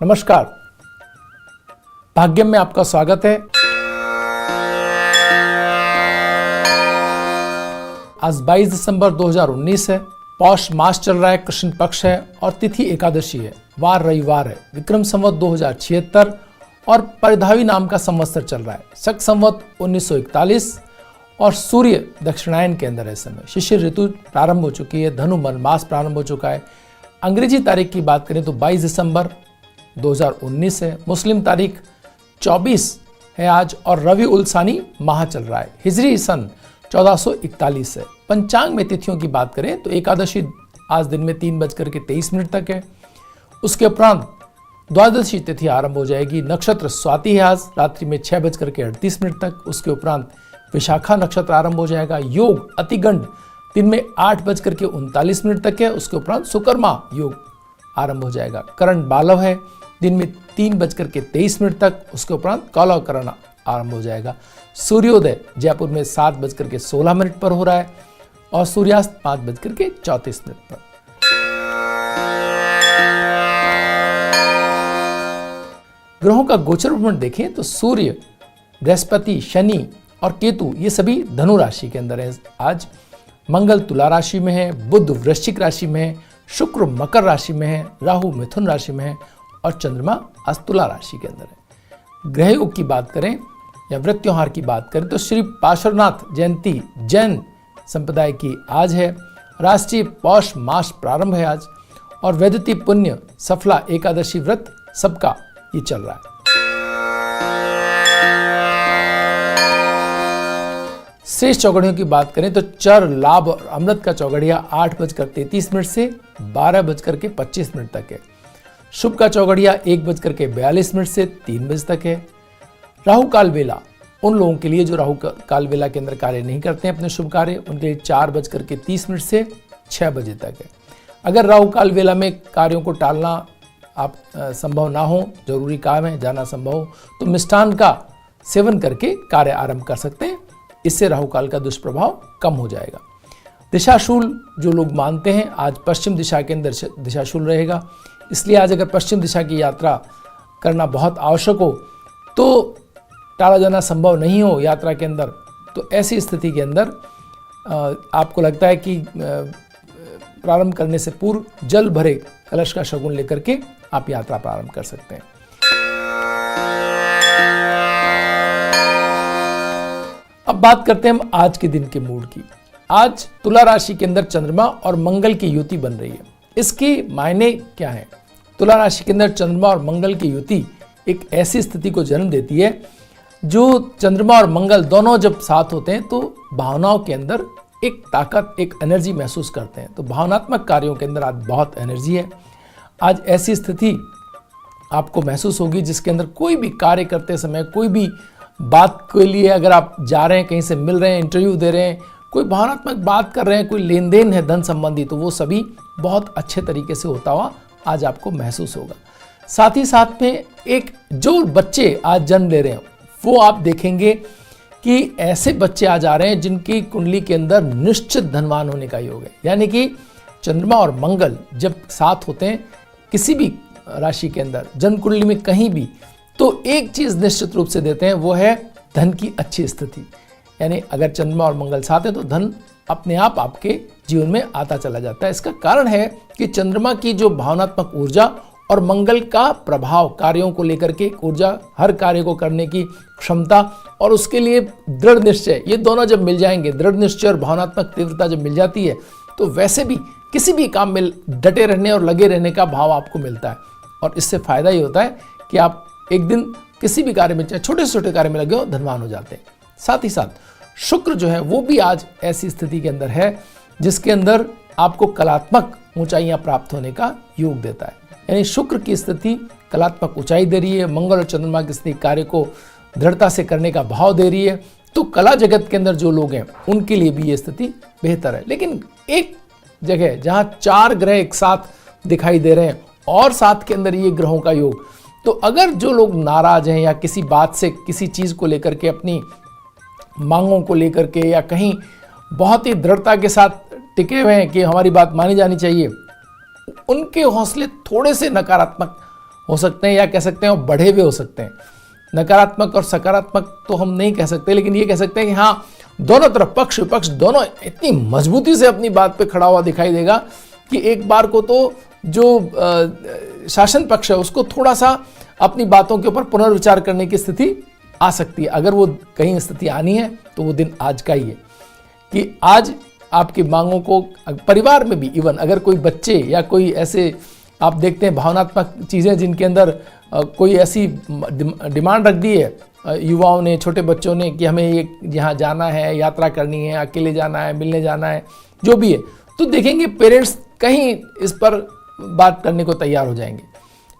नमस्कार, भाग्यम में आपका स्वागत है। आज 22 दिसंबर 2019 है। पौष मास चल रहा है, कृष्ण पक्ष है और तिथि एकादशी है। वार रविवार है। विक्रम संवत 2076 और परिधावी नाम का संवत्सर चल रहा है। शक संवत 1941 और सूर्य दक्षिणायन के अंदर है। इस समय शिशिर ऋतु प्रारंभ हो चुकी है। धनु मास प्रारंभ हो चुका है। अंग्रेजी तारीख की बात करें तो 22 दिसंबर 2019 है। मुस्लिम तारीख 24 है आज और रवि उल्सानी माह चल रहा है। हिजरी सन 1441 है। पंचांग में तिथियों की बात करें तो एकादशी आज दिन में 3:23 तक है। उसके उपरांत द्वादशी तिथि आरंभ हो जाएगी। नक्षत्र स्वाति है आज रात्रि में 6:38 तक। उसके उपरांत विशाखा नक्षत्र आरंभ हो जाएगा। योग अतिगंड दिन में 8:39 तक है। उसके उपरांत सुकर्मा योग आरंभ हो जाएगा। करण बालव है दिन में 3:23 तक। उसके उपरांत कौलव करण आरंभ हो जाएगा। सूर्योदय जयपुर में 7:16 पर हो रहा है और सूर्यास्त 5:34 पर। ग्रहों का गोचर भ्रमण देखें तो सूर्य, बृहस्पति, शनि और केतु ये सभी धनु राशि के अंदर है। आज मंगल तुला राशि में है, बुध वृश्चिक राशि में है, शुक्र मकर राशि में है, राहु मिथुन राशि में है और चंद्रमा आज तुला राशि के अंदर है। ग्रह योग की बात करें या व्रत त्योहार की बात करें तो श्री पार्श्वनाथ जयंती जैन संप्रदाय की आज है। राष्ट्रीय पौष मास प्रारंभ है आज और वैदती पुण्य सफला एकादशी व्रत सबका ये चल रहा है। शेष चौगड़ियों की बात करें तो चर, लाभ और अमृत का चौगड़िया 8:33 से 12:25 तक है। शुभ का चौगड़िया 1:42 से 3 बजे तक है। राहु काल वेला उन लोगों के लिए जो राहु काल वेला के अंदर कार्य नहीं करते हैं अपने शुभ कार्य, उनके लिए 4:30 से 6 बजे तक है। अगर राहु काल वेला में कार्यों को टालना आप संभव ना हो, जरूरी काम है, जाना संभव हो, तो मिष्ठान का सेवन करके कार्य आरंभ कर सकते हैं। इससे राहु काल का दुष्प्रभाव कम हो जाएगा। दिशाशूल जो लोग मानते हैं आज पश्चिम दिशा के अंदर दिशाशूल रहेगा। इसलिए आज अगर पश्चिम दिशा की यात्रा करना बहुत आवश्यक हो तो टाला जाना संभव नहीं हो यात्रा के अंदर, तो ऐसी स्थिति के अंदर आपको लगता है कि प्रारंभ करने से पूर्व जल भरे कलश का शगुन लेकर के आप यात्रा प्रारंभ कर सकते हैं। अब बात करते हैं हम आज के दिन के मूड की। आज तुला राशि के अंदर चंद्रमा और मंगल की युति बन रही है। इसके मायने क्या है? तुला राशि के अंदर चंद्रमा और मंगल की युति एक ऐसी स्थिति को जन्म देती है जो चंद्रमा और मंगल दोनों जब साथ होते हैं तो भावनाओं के अंदर एक ताकत, एक एनर्जी महसूस करते हैं। तो भावनात्मक कार्यों के अंदर आज बहुत एनर्जी है। आज ऐसी स्थिति आपको महसूस होगी जिसके अंदर कोई भी कार्य करते समय, कोई भी बात के लिए अगर आप जा रहे हैं, कहीं से मिल रहे हैं, इंटरव्यू दे रहे हैं, कोई भावनात्मक बात कर रहे हैं, कोई लेन देन है धन संबंधी, तो वो सभी बहुत अच्छे तरीके से होता हुआ आज आपको महसूस होगा। साथ ही साथ में एक जो बच्चे आज जन्म ले रहे हैं वो आप देखेंगे कि ऐसे बच्चे आज आ रहे हैं जिनकी कुंडली के अंदर निश्चित धनवान होने का योग है। यानी कि चंद्रमा और मंगल जब साथ होते हैं किसी भी राशि के अंदर, जन्म कुंडली में कहीं भी, तो एक चीज निश्चित रूप से देते हैं, वो है धन की अच्छी स्थिति। यानी अगर चंद्रमा और मंगल साथ है तो धन अपने आप आपके जीवन में आता चला जाता है। इसका कारण है कि चंद्रमा की जो भावनात्मक ऊर्जा और मंगल का प्रभाव, कार्यों को लेकर के ऊर्जा, हर कार्य को करने की क्षमता और उसके लिए दृढ़ निश्चय, ये दोनों जब मिल जाएंगे, दृढ़ निश्चय और भावनात्मक तीव्रता जब मिल जाती है तो वैसे भी किसी भी काम में डटे रहने और लगे रहने का भाव आपको मिलता है। और इससे फायदा ये होता है कि आप एक दिन किसी भी कार्य में, चाहे छोटे से छोटे कार्य में लगे हो, धनवान हो जाते हैं। साथ ही साथ शुक्र जो है वो भी आज ऐसी स्थिति के अंदर है जिसके अंदर आपको कलात्मक ऊंचाइयां प्राप्त होने का योग देता है। यानी शुक्र की स्थिति कलात्मक ऊंचाई दे रही है, मंगल और चंद्रमा की स्थिति कार्य को दृढ़ता से करने का भाव दे रही है। तो कला जगत के अंदर जो लोग हैं उनके लिए भी ये स्थिति बेहतर है। लेकिन एक जगह जहां 4 ग्रह एक साथ दिखाई दे रहे हैं और साथ के अंदर ये ग्रहों का योग, तो अगर जो लोग नाराज हैं या किसी बात से, किसी चीज को लेकर के, अपनी मांगों को लेकर के, या कहीं बहुत ही दृढ़ता के साथ टिके हुए हैं कि हमारी बात मानी जानी चाहिए, उनके हौसले थोड़े से नकारात्मक हो सकते हैं, या कह सकते हैं वो बढ़े हुए हो सकते हैं। नकारात्मक और सकारात्मक तो हम नहीं कह सकते, लेकिन ये कह सकते हैं कि हाँ, दोनों तरफ पक्ष विपक्ष दोनों इतनी मजबूती से अपनी बात पे खड़ा हुआ दिखाई देगा कि एक बार को तो जो शासन पक्ष है उसको थोड़ा सा अपनी बातों के ऊपर पुनर्विचार करने की स्थिति आ सकती है। अगर वो कहीं स्थिति आनी है तो वो दिन आज का ही है कि आज आपकी मांगों को परिवार में भी, इवन अगर कोई बच्चे या कोई ऐसे आप देखते हैं भावनात्मक चीज़ें जिनके अंदर कोई ऐसी डिमांड रख दी है युवाओं ने, छोटे बच्चों ने कि हमें ये यहाँ जाना है, यात्रा करनी है, अकेले जाना है, मिलने जाना है, जो भी है, तो देखेंगे पेरेंट्स कहीं इस पर बात करने को तैयार हो जाएंगे।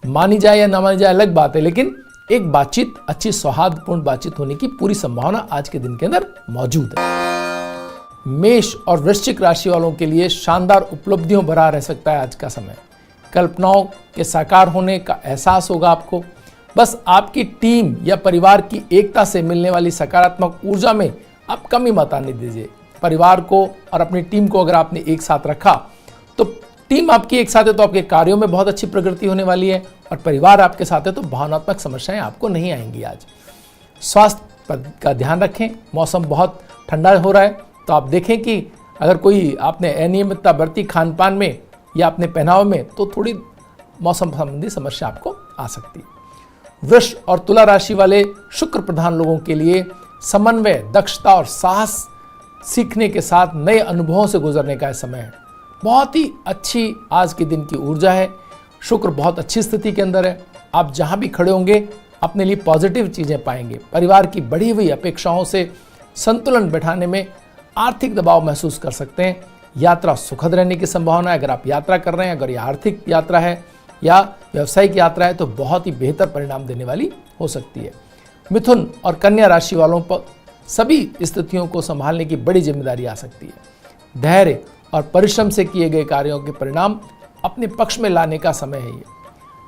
मानी जाए या ना मानी जाए अलग बात है, लेकिन एक बातचीत, अच्छी सौहार्दपूर्ण बातचीत होने की पूरी संभावना आज के दिन के अंदर मौजूद है। मेष और वृश्चिक राशि वालों के लिए शानदार उपलब्धियों भरा रह सकता है आज का समय। कल्पनाओं के साकार होने का एहसास होगा आपको। बस आपकी टीम या परिवार की एकता से मिलने वाली सकारात्मक ऊर्जा में आप कमी मत आने दीजिए। परिवार को और अपनी टीम को अगर आपने एक साथ रखा तो टीम आपकी एक साथ है तो आपके कार्यों में बहुत अच्छी प्रगति होने वाली है, और परिवार आपके साथ है तो भावनात्मक समस्याएं आपको नहीं आएंगी। आज स्वास्थ्य का ध्यान रखें। मौसम बहुत ठंडा हो रहा है तो आप देखें कि अगर कोई आपने अनियमितता बरती खान पान में या अपने पहनाव में तो थोड़ी मौसम संबंधी समस्या आपको आ सकती है। वृष और तुला राशि वाले शुक्र प्रधान लोगों के लिए समन्वय, दक्षता और साहस सीखने के साथ नए अनुभवों से गुजरने का समय है। बहुत ही अच्छी आज के दिन की ऊर्जा है। शुक्र बहुत अच्छी स्थिति के अंदर है। आप जहां भी खड़े होंगे अपने लिए पॉजिटिव चीजें पाएंगे। परिवार की बढ़ी हुई अपेक्षाओं से संतुलन बैठाने में आर्थिक दबाव महसूस कर सकते हैं। यात्रा सुखद रहने की संभावना है। अगर आप यात्रा कर रहे हैं, अगर ये आर्थिक यात्रा है या व्यावसायिक यात्रा है तो बहुत ही बेहतर परिणाम देने वाली हो सकती है। मिथुन और कन्या राशि वालों पर सभी स्थितियों को संभालने की बड़ी जिम्मेदारी आ सकती है। धैर्य और परिश्रम से किए गए कार्यों के परिणाम अपने पक्ष में लाने का समय है। ये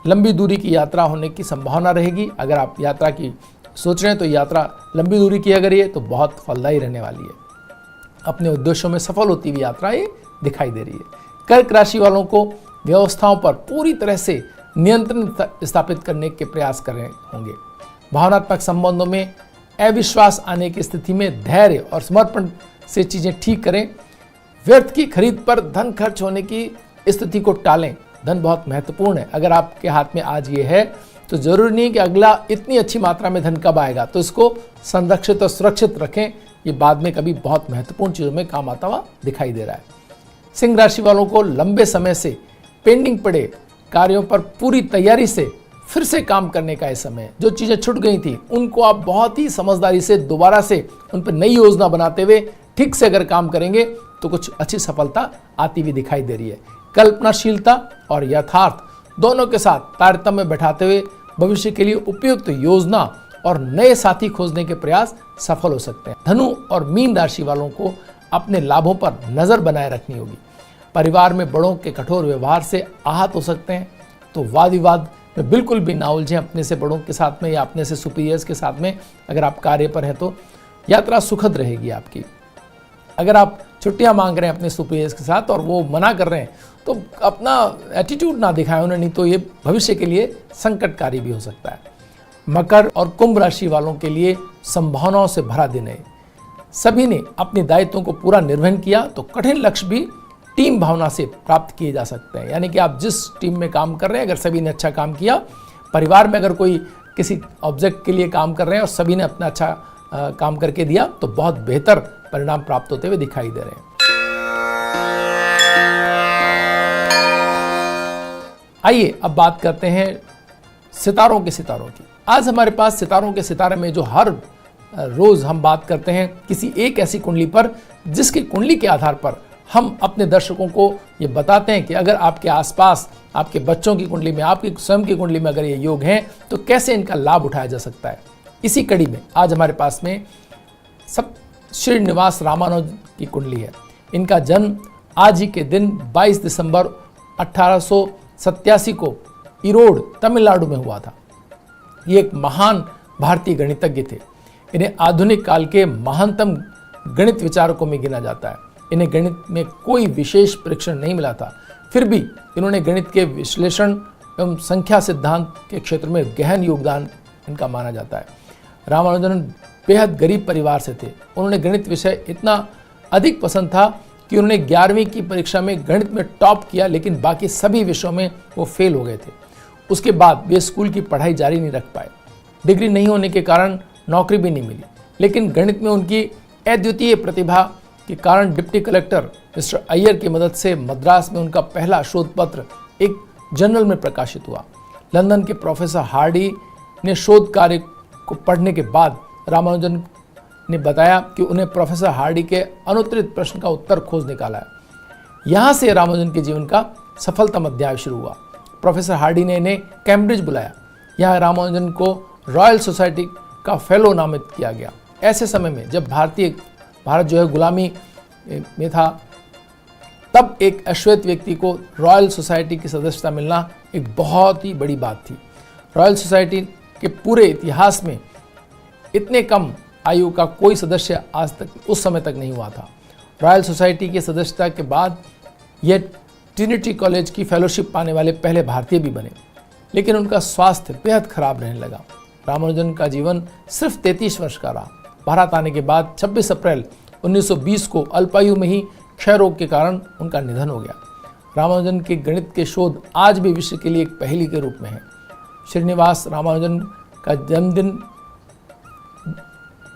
लंबी दूरी की यात्रा होने की संभावना रहेगी। अगर आप यात्रा की सोच रहे हैं तो यात्रा लंबी दूरी की अगर ये तो बहुत फलदायी रहने वाली है। अपने उद्देश्यों में सफल होती हुई यात्रा ये दिखाई दे रही है। कर्क राशि वालों को व्यवस्थाओं पर पूरी तरह से नियंत्रण स्थापित करने के प्रयास कर रहे होंगे। भावनात्मक संबंधों में अविश्वास आने की स्थिति में धैर्य और समर्पण से चीजें ठीक करें। व्यर्थ की खरीद पर धन खर्च होने की स्थिति को टालें। धन बहुत महत्वपूर्ण है। अगर आपके हाथ में आज ये है तो जरूरी नहीं कि अगला इतनी अच्छी मात्रा में धन कब आएगा, तो इसको संरक्षित और सुरक्षित रखें। ये बाद में कभी बहुत महत्वपूर्ण चीजों में काम आता हुआ दिखाई दे रहा है। सिंह राशि वालों को लंबे समय से पेंडिंग पड़े कार्यों पर पूरी तैयारी से फिर से काम करने का समय है। जो चीजें छूट गई थी उनको आप बहुत ही समझदारी से दोबारा से उन पर नई योजना बनाते हुए ठीक से अगर काम करेंगे तो कुछ अच्छी सफलता आती हुई दिखाई दे रही है। कल्पनाशीलता और यथार्थ दोनों के साथ तारतम्य बैठाते हुए भविष्य के लिए उपयुक्त योजना और नए साथी खोजने के प्रयास सफल हो सकते हैं। धनु और मीन राशि वालों को अपने लाभों पर नजर बनाए रखनी होगी। परिवार में बड़ों के कठोर व्यवहार से आहत हो सकते हैं, तो वाद विवाद में बिल्कुल भी ना उलझें। अपने से बड़ों के साथ में या अपने से सुपीरियर्स के साथ में अगर आप कार्य पर हैं तो यात्रा सुखद रहेगी आपकी। अगर आप छुट्टियां मांग रहे हैं अपने सुपीरियर्स के साथ और वो मना कर रहे हैं तो अपना एटीट्यूड ना दिखाएं उन्हें, नहीं तो ये भविष्य के लिए संकटकारी भी हो सकता है। मकर और कुंभ राशि वालों के लिए संभावनाओं से भरा दिन है। सभी ने अपने दायित्वों को पूरा निर्वहन किया तो कठिन लक्ष्य भी टीम भावना से प्राप्त किए जा सकते हैं। यानी कि आप जिस टीम में काम कर रहे हैं, अगर सभी ने अच्छा काम किया, परिवार में अगर कोई किसी ऑब्जेक्ट के लिए काम कर रहे हैं और सभी ने अपना अच्छा काम करके दिया तो बहुत बेहतर परिणाम प्राप्त होते हुए दिखाई दे रहे हैं। आइए अब बात करते हैं सितारों की। आज हमारे पास सितारों के सितारे में जो हर रोज हम बात करते हैं किसी एक ऐसी कुंडली पर जिसकी कुंडली के आधार पर हम अपने दर्शकों को ये बताते हैं कि अगर आपके आसपास आपके बच्चों की कुंडली में, आपकी स्वयं की कुंडली में अगर ये योग हैं तो कैसे इनका लाभ उठाया जा सकता है। इसी कड़ी में आज हमारे पास में सब श्रीनिवास रामानुज की कुंडली है। इनका जन्म आज ही के दिन 22 दिसंबर 1887 को ईरोड तमिलनाडु में हुआ था। ये एक महान भारतीय गणितज्ञ थे। इन्हें आधुनिक काल के महानतम गणित विचारकों में गिना जाता है। इन्हें गणित में कोई विशेष परीक्षण नहीं मिला था, फिर भी इन्होंने गणित के विश्लेषण एवं संख्या सिद्धांत के क्षेत्र में गहन योगदान इनका माना जाता है। रामानुजन बेहद गरीब परिवार से थे। उन्होंने गणित विषय इतना अधिक पसंद था कि उन्होंने 11वीं की परीक्षा में गणित में टॉप किया, लेकिन बाकी सभी विषयों में वो फेल हो गए थे। उसके बाद वे स्कूल की पढ़ाई जारी नहीं रख पाए। डिग्री नहीं होने के कारण नौकरी भी नहीं मिली, लेकिन गणित में उनकी अद्वितीय प्रतिभा के कारण डिप्टी कलेक्टर मिस्टर अय्यर की मदद से मद्रास में उनका पहला शोध पत्र एक जर्नल में प्रकाशित हुआ। लंदन के प्रोफेसर हार्डी ने शोध कार्य को पढ़ने के बाद रामानुजन ने बताया कि उन्हें प्रोफेसर हार्डी के अनुत्तरित प्रश्न का उत्तर खोज निकाला है। यहाँ से रामानुजन के जीवन का सफलतम अध्याय शुरू हुआ। प्रोफेसर हार्डी ने इन्हें कैम्ब्रिज बुलाया। यहाँ रामानुजन को रॉयल सोसाइटी का फेलो नामित किया गया। ऐसे समय में जब भारत जो है गुलामी में था, तब एक अश्वेत व्यक्ति को रॉयल सोसाइटी की सदस्यता मिलना एक बहुत ही बड़ी बात थी। रॉयल सोसाइटी के पूरे इतिहास में इतने कम आयु का कोई सदस्य आज तक उस समय तक नहीं हुआ था। रॉयल सोसाइटी की सदस्यता के बाद यह ट्रिनिटी कॉलेज की फेलोशिप पाने वाले पहले भारतीय भी बने, लेकिन उनका स्वास्थ्य बेहद खराब रहने लगा। रामानुजन का जीवन सिर्फ 33 वर्ष का रहा। भारत आने के बाद 26 अप्रैल 1920 को अल्पायु में ही क्षय रोग के कारण उनका निधन हो गया। रामानुजन के गणित के शोध आज भी विश्व के लिए एक पहेली के रूप में है। श्रीनिवास रामानुजन का जन्मदिन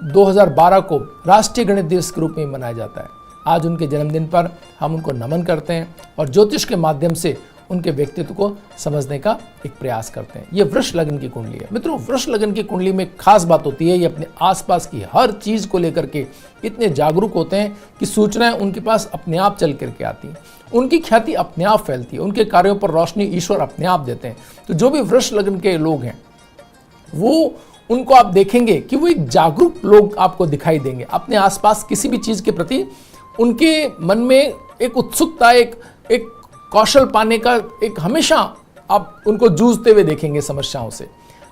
2012 को राष्ट्रीय गणित दिवस के रूप में मनाया जाता है। आज उनके जन्मदिन पर हम उनको नमन करते हैं और ज्योतिष के माध्यम से उनके व्यक्तित्व को समझने का एक प्रयास करते हैं। ये वृष लगन की कुंडली है। मित्रों, वृष लगन की कुंडली में खास बात होती है, ये अपने आसपास की हर चीज को लेकर के इतने जागरूक होते हैं कि सूचनाएं उनके पास अपने आप चल करके आती हैं। उनकी ख्याति अपने आप फैलती है। उनके कार्यों पर रोशनी ईश्वर अपने आप देते हैं। तो जो भी वृष लगन के लोग हैं, वो उनको आप देखेंगे कि वो एक जागरूक लोग आपको दिखाई देंगे। अपने आसपास किसी भी चीज के प्रति उनके मन में एक उत्सुकता, एक कौशल पाने का एक हमेशा आप उनको जूझते हुए देखेंगे समस्याओं से।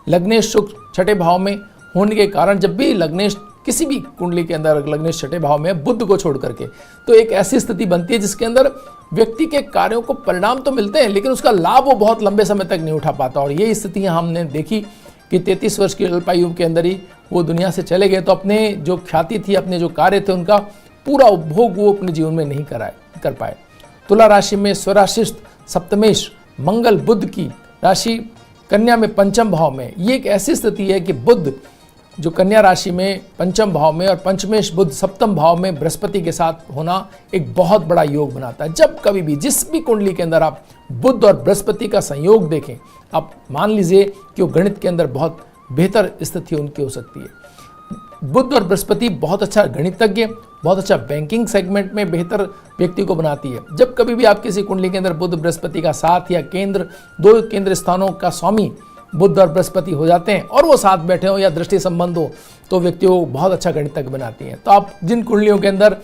लग्नेश शुक्र छठे भाव में होने के कारण जब भी लग्नेश किसी भी कुंडली के अंदर लग्नेश छठे भाव में बुध को छोड़ करके, तो एक ऐसी स्थिति बनती है जिसके अंदर व्यक्ति के कार्यों को परिणाम तो मिलते हैं, लेकिन उसका लाभ वो बहुत लंबे समय तक नहीं उठा पाता। और ये स्थितियां हमने देखी कि 33 वर्ष की अल्पायु के अंदर ही वो दुनिया से चले गए। तो अपने जो ख्याति थी, अपने जो कार्य थे, उनका पूरा उपभोग वो अपने जीवन में नहीं कर पाए। तुला राशि में स्वराशिस्त सप्तमेश मंगल बुध की राशि कन्या में पंचम भाव में, ये एक ऐसी स्थिति है कि बुध जो कन्या राशि में पंचम भाव में और पंचमेश बुध सप्तम भाव में बृहस्पति के साथ होना एक बहुत बड़ा योग बनाता है। जब कभी भी जिस भी कुंडली के अंदर आप बुध और बृहस्पति का संयोग देखें, आप मान लीजिए कि वो गणित के अंदर बहुत बेहतर स्थिति उनकी हो सकती है। बुध और बृहस्पति बहुत अच्छा गणितज्ञ, बहुत अच्छा बैंकिंग सेगमेंट में बेहतर व्यक्ति को बनाती है। जब कभी भी आप किसी कुंडली के अंदर बुध बृहस्पति का साथ या दो केंद्र स्थानों का स्वामी बुध और बृहस्पति हो जाते हैं और वो साथ बैठे हो या दृष्टि संबंध हो, तो व्यक्ति को बहुत अच्छा गणितज्ञ बनाती हैं। तो आप जिन कुंडलियों के अंदर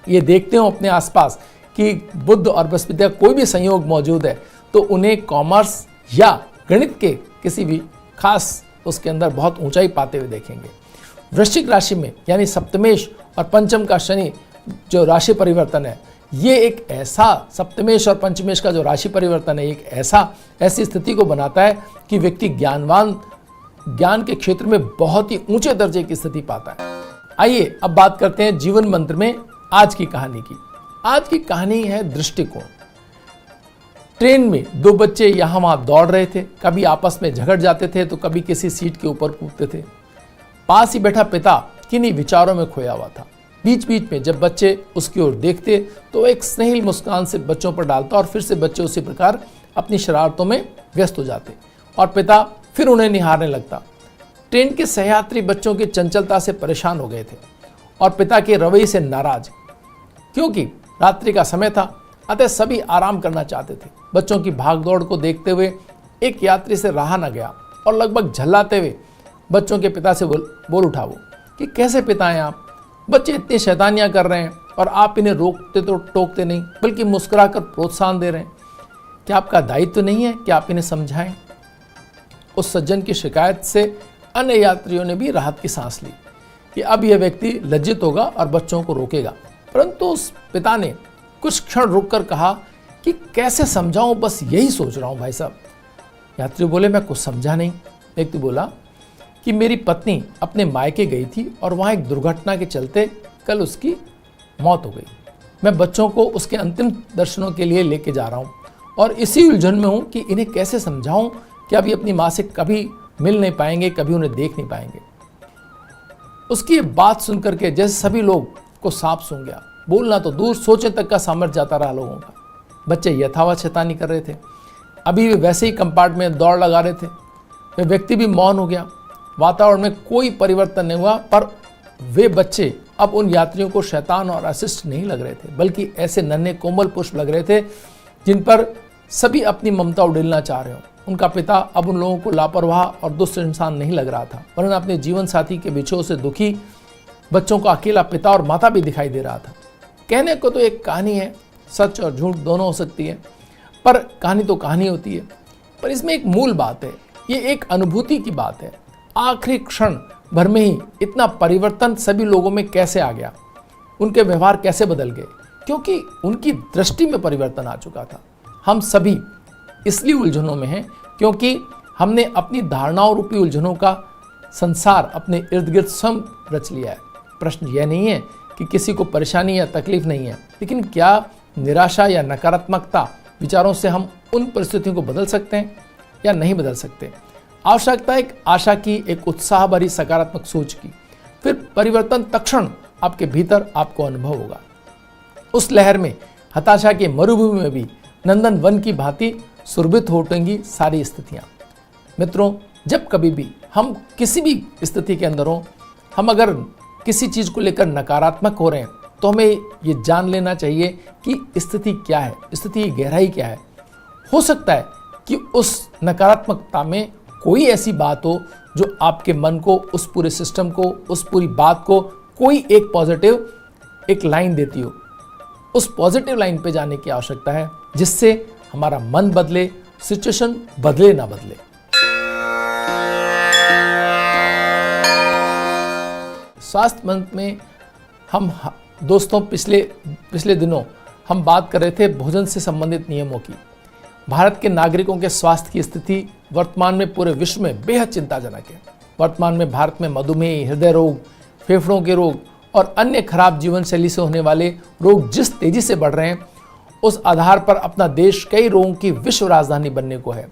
ये देखते हो अपने आसपास कि बुध और बृहस्पति का कोई भी संयोग मौजूद है, तो उन्हें कॉमर्स या गणित के किसी भी खास उसके अंदर बहुत ऊंचाई पाते हुए देखेंगे। वृश्चिक राशि में यानी सप्तमेश और पंचम का शनि जो राशि परिवर्तन है, ये एक ऐसा सप्तमेश और पंचमेश का जो राशि परिवर्तन है, एक ऐसी स्थिति को बनाता है कि व्यक्ति ज्ञान के क्षेत्र में बहुत ही ऊंचे दर्जे की स्थिति पाता है। आइए अब बात करते हैं जीवन मंत्र में आज की कहानी की। आज की कहानी है दृष्टिकोण। ट्रेन में दो बच्चे यहाँ वहाँ दौड़ रहे थे, कभी आपस में झगड़ जाते थे तो कभी किसी सीट के ऊपर कूदते थे। पास ही बैठा पिता किन्हीं विचारों में खोया हुआ था। बीच बीच में जब बच्चे उसकी ओर देखते तो एक स्नेहिल मुस्कान से बच्चों पर डालता और फिर से बच्चे उसी प्रकार अपनी शरारतों में व्यस्त हो जाते और पिता फिर उन्हें निहारने लगता। ट्रेन के सहयात्री बच्चों की चंचलता से परेशान हो गए थे और पिता के रवैये से नाराज, क्योंकि रात्रि का समय था, अतः सभी आराम करना चाहते थे। बच्चों की भागदौड़ को देखते हुए एक यात्री से रहा न गया और लगभग झल्लाते हुए बच्चों के पिता से बोल उठा वो कि कैसे पिता हैं आप, बच्चे इतनी शैतानियां कर रहे हैं और आप इन्हें रोकते तो टोकते नहीं बल्कि मुस्कुराकर प्रोत्साहन दे रहे हैं। क्या आपका दायित्व नहीं है कि आप इन्हें समझाएं? उस सज्जन की शिकायत से अन्य यात्रियों ने भी राहत की सांस ली कि अब यह व्यक्ति लज्जित होगा और बच्चों को रोकेगा। परंतु उस पिता ने कुछ क्षण रुककर कहा कि कैसे समझाऊं, बस यही सोच रहा हूं भाई साहब। यात्री बोले मैं कुछ समझा नहीं। व्यक्ति बोला कि मेरी पत्नी अपने मायके गई थी और वहाँ एक दुर्घटना के चलते कल उसकी मौत हो गई। मैं बच्चों को उसके अंतिम दर्शनों के लिए लेके जा रहा हूँ और इसी उलझन में हूँ कि इन्हें कैसे समझाऊँ कि अभी अपनी माँ से कभी मिल नहीं पाएंगे, कभी उन्हें देख नहीं पाएंगे। उसकी बात सुनकर के जैसे सभी लोग को सांप सूंघ गया। बोलना तो दूर, सोचने तक का सामर्थ्य जाता रहा लोगों का। बच्चे यथावत शैतानी कर रहे थे। अभी वे वैसे ही कंपार्टमेंट में दौड़ लगा रहे थे। वे व्यक्ति भी मौन हो गया। वातावरण में कोई परिवर्तन नहीं हुआ, पर वे बच्चे अब उन यात्रियों को शैतान और अशिष्ट नहीं लग रहे थे, बल्कि ऐसे नन्हे कोमल पुष्प लग रहे थे जिन पर सभी अपनी ममता उड़ेलना चाह रहे हो। उनका पिता अब उन लोगों को लापरवाह और दुष्ट इंसान नहीं लग रहा था, वरन अपने जीवन साथी के विछोह से दुखी बच्चों का अकेला पिता और माता भी दिखाई दे रहा था। कहने को तो एक कहानी है, सच और झूठ दोनों हो सकती है, पर कहानी तो कहानी होती है। पर इसमें एक मूल बात है, ये एक अनुभूति की बात है। आखिरी क्षण भर में ही इतना परिवर्तन सभी लोगों में कैसे आ गया, उनके व्यवहार कैसे बदल गए, क्योंकि उनकी दृष्टि में परिवर्तन आ चुका था। हम सभी इसलिए उलझनों में हैं क्योंकि हमने अपनी धारणाओं रूपी उलझनों का संसार अपने इर्द गिर्द स्वयं रच लिया है। प्रश्न यह नहीं है कि किसी को परेशानी या तकलीफ नहीं है, लेकिन क्या निराशा या नकारात्मकता विचारों से हम उन परिस्थितियों को बदल सकते हैं या नहीं बदल सकते। आवश्यकता एक आशा की, एक उत्साह भरी सकारात्मक सोच की, फिर परिवर्तन तत्क्षण आपके भीतर आपको अनुभव होगा। उस लहर में, हताशा के मरुभूमि में भी नंदन वन की भांति सुरभित हो उठेंगी सारी स्थितियां। मित्रों, जब कभी भी हम किसी भी स्थिति के अंदर हों, हम अगर किसी चीज को लेकर नकारात्मक हो रहे हैं, तो हमें ये जान लेना चाहिए कि स्थिति क्या है, स्थिति की गहराई क्या है। हो सकता है कि उस नकारात्मकता में कोई ऐसी बात हो जो आपके मन को, उस पूरे सिस्टम को, उस पूरी बात को कोई एक पॉजिटिव एक लाइन देती हो। उस पॉजिटिव लाइन पे जाने की आवश्यकता है, जिससे हमारा मन बदले, सिचुएशन बदले ना बदले। स्वास्थ्य मंत्र में हम दोस्तों पिछले दिनों हम बात कर रहे थे भोजन से संबंधित नियमों की। भारत के नागरिकों के स्वास्थ्य की स्थिति वर्तमान में पूरे विश्व में बेहद चिंताजनक है। वर्तमान में भारत में मधुमेह, हृदय रोग, फेफड़ों के रोग और अन्य खराब जीवन शैली से होने वाले रोग जिस तेजी से बढ़ रहे हैं, उस आधार पर अपना देश कई रोगों की विश्व राजधानी बनने को है।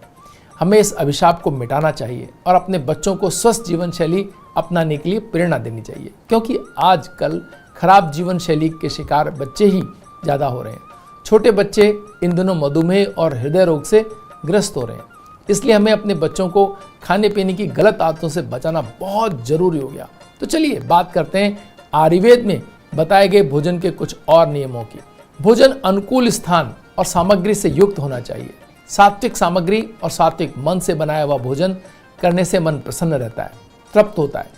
हमें इस अभिशाप को मिटाना चाहिए और अपने बच्चों को स्वस्थ जीवन शैली अपनाने के लिए प्रेरणा देनी चाहिए, क्योंकि आजकल खराब जीवन शैली के शिकार बच्चे ही ज़्यादा हो रहे हैं। छोटे बच्चे इन दिनों मधुमेह और हृदय रोग से ग्रस्त हो रहे हैं। इसलिए हमें अपने बच्चों को खाने पीने की गलत आदतों से बचाना बहुत जरूरी हो गया। तो चलिए बात करते हैं आयुर्वेद में बताए गए भोजन के कुछ और नियमों की। भोजन अनुकूल स्थान और सामग्री से युक्त होना चाहिए। सात्विक सामग्री और सात्विक मन से बनाया हुआ भोजन करने से मन प्रसन्न रहता है, तृप्त होता है,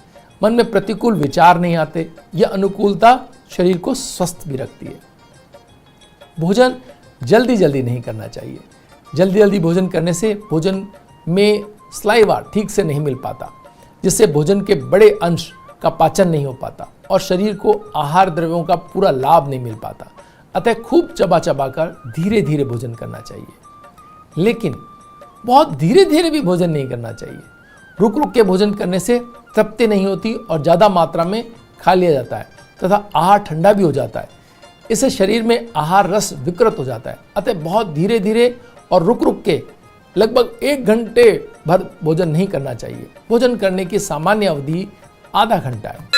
मन में प्रतिकूल विचार नहीं आते। यह अनुकूलता शरीर को स्वस्थ भी रखती है। भोजन जल्दी जल्दी नहीं करना चाहिए। जल्दी जल्दी भोजन करने से भोजन में सलाइवा ठीक से नहीं मिल पाता, जिससे भोजन के बड़े अंश का पाचन नहीं हो पाता और शरीर को आहार द्रव्यों का पूरा लाभ नहीं मिल पाता। अतः खूब चबा चबा कर धीरे धीरे भोजन करना चाहिए, लेकिन बहुत धीरे धीरे भी भोजन नहीं करना चाहिए। रुक रुक के भोजन करने से तृप्ति नहीं होती और ज़्यादा मात्रा में खा लिया जाता है तथा आहार ठंडा भी हो जाता है। इससे शरीर में आहार रस विकृत हो जाता है। अतः बहुत धीरे धीरे और रुक रुक के लगभग 1 घंटे भर भोजन नहीं करना चाहिए। भोजन करने की सामान्य अवधि आधा घंटा है।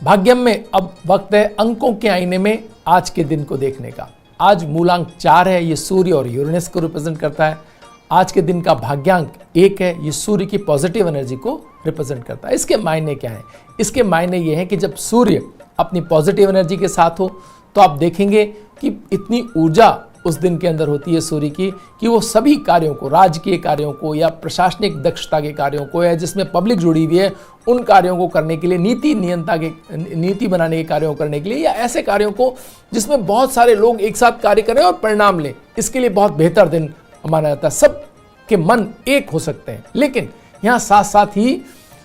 भाग्यम में अब वक्त है अंकों के आईने में आज के दिन को देखने का। आज मूलांक 4 है, ये सूर्य और यूरेनस को रिप्रेजेंट करता है। आज के दिन का भाग्यांक 1 है, ये सूर्य की पॉजिटिव एनर्जी को रिप्रेजेंट करता है। इसके मायने क्या हैं? इसके मायने ये हैं कि जब सूर्य अपनी पॉजिटिव एनर्जी के साथ हो तो आप देखेंगे कि इतनी ऊर्जा उस दिन के अंदर होती है सूर्य की कि वो सभी कार्यों को, राजकीय कार्यों को या प्रशासनिक दक्षता के कार्यों को या जिसमें पब्लिक जुड़ी हुई है उन कार्यों को करने के लिए, नीति बनाने के कार्यों को करने के लिए, या ऐसे कार्यों को जिसमें बहुत सारे लोग एक साथ कार्य करें और परिणाम लें, इसके लिए बहुत बेहतर दिन माना जाता है। सब के मन एक हो सकते हैं, लेकिन यहाँ साथ साथ ही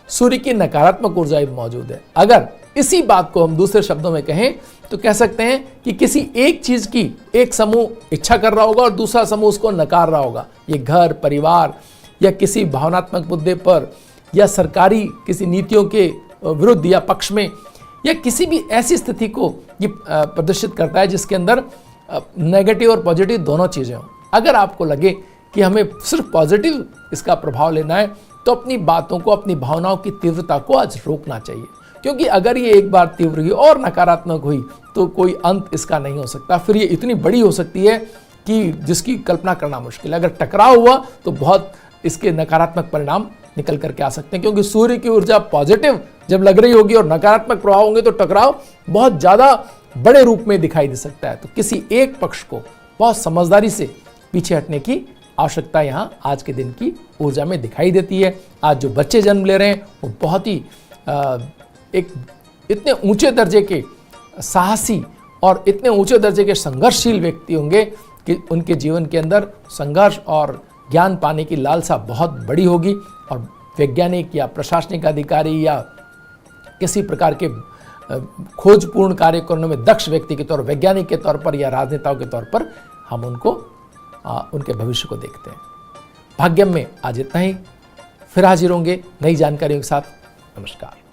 सूर्य की नकारात्मक ऊर्जा भी मौजूद है। अगर इसी बात को हम दूसरे शब्दों में कहें तो कह सकते हैं कि किसी एक चीज की एक समूह इच्छा कर रहा होगा और दूसरा समूह उसको नकार रहा होगा। ये घर, परिवार या किसी भावनात्मक मुद्दे पर या सरकारी किसी नीतियों के विरुद्ध या पक्ष में या किसी भी ऐसी स्थिति को ये प्रदर्शित करता है जिसके अंदर नेगेटिव और पॉजिटिव दोनों चीज़ें हों। अगर आपको लगे कि हमें सिर्फ पॉजिटिव इसका प्रभाव लेना है तो अपनी बातों को, अपनी भावनाओं की तीव्रता को आज रोकना चाहिए, क्योंकि अगर ये एक बार तीव्र हुई और नकारात्मक हुई तो कोई अंत इसका नहीं हो सकता। फिर ये इतनी बड़ी हो सकती है कि जिसकी कल्पना करना मुश्किल है। अगर टकराव हुआ तो बहुत इसके नकारात्मक परिणाम निकल करके आ सकते हैं, क्योंकि सूर्य की ऊर्जा पॉजिटिव जब लग रही होगी और नकारात्मक प्रभाव होंगे तो टकराव बहुत ज़्यादा बड़े रूप में दिखाई दे सकता है। तो किसी एक पक्ष को बहुत समझदारी से पीछे हटने की आवश्यकता यहाँ आज के दिन की ऊर्जा में दिखाई देती है। आज जो बच्चे जन्म ले रहे हैं वो बहुत ही एक इतने ऊंचे दर्जे के साहसी और इतने ऊंचे दर्जे के संघर्षशील व्यक्ति होंगे कि उनके जीवन के अंदर संघर्ष और ज्ञान पाने की लालसा बहुत बड़ी होगी और वैज्ञानिक या प्रशासनिक अधिकारी या किसी प्रकार के खोजपूर्ण कार्य करने में दक्ष व्यक्ति के तौर, वैज्ञानिक के तौर पर या राजनेताओं के तौर पर हम उनको उनके भविष्य को देखते हैं। भाग्यम में आज इतना ही, फिर हाजिर होंगे नई जानकारियों के साथ। नमस्कार।